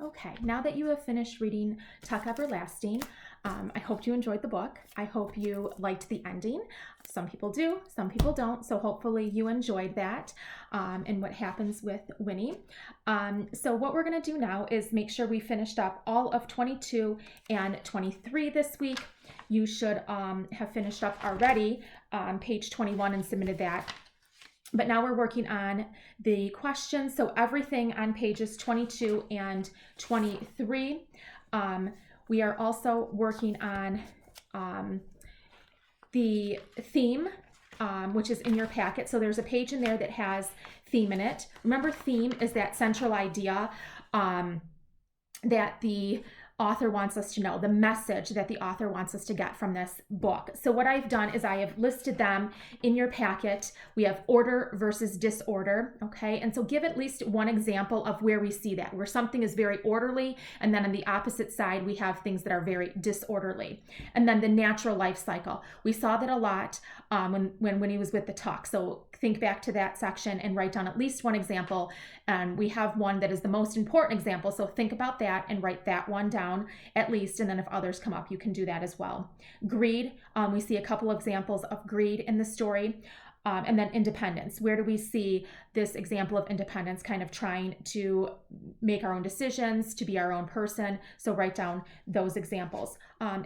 Okay, now that you have finished reading Tuck Everlasting, I hope you enjoyed the book. I hope you liked the ending. Some people do, some people don't. So hopefully you enjoyed that and what happens with Winnie. So what we're going to do now is make sure we finished up all of 22 and 23 this week. You should have finished up already page 21 and submitted that. But now we're working on the questions. So everything on pages 22 and 23. We are also working on the theme, which is in your packet. So there's a page in there that has theme in it. Remember, theme is that central idea that the author wants us to know, the message that the author wants us to get from this book. So what I've done is I have listed them in your packet. We have order versus disorder, okay? And so give at least one example of where we see that, where something is very orderly, and then on the opposite side, we have things that are very disorderly. And then the natural life cycle. We saw that a lot when he was with the Tuck. So think back to that section and write down at least one example. And we have one that is the most important example. So think about that and write that one down at least. And then if others come up, you can do that as well. Greed, we see a couple examples of greed in the story. And then independence. Where do we see this example of independence, kind of trying to make our own decisions, to be our own person? So write down those examples,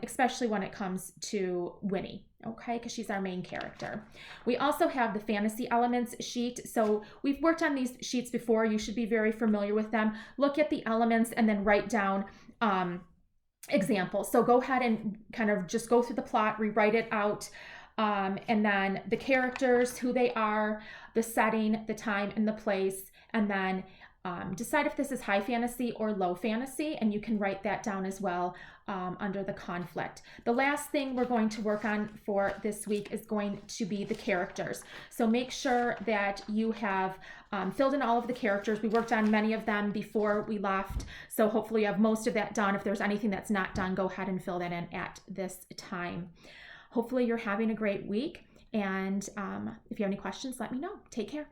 especially when it comes to Winnie, okay, because she's our main character. We also have the fantasy elements sheet. So we've worked on these sheets before. You should be very familiar with them. Look at the elements and then write down examples. So go ahead and kind of just go through the plot, rewrite it out. And then the characters, who they are, the setting, the time, and the place, and then decide if this is high fantasy or low fantasy, and you can write that down as well under the conflict. The last thing we're going to work on for this week is going to be the characters. So make sure that you have filled in all of the characters. We worked on many of them before we left, so hopefully you have most of that done. If there's anything that's not done, go ahead and fill that in at this time. Hopefully you're having a great week, and if you have any questions, let me know. Take care.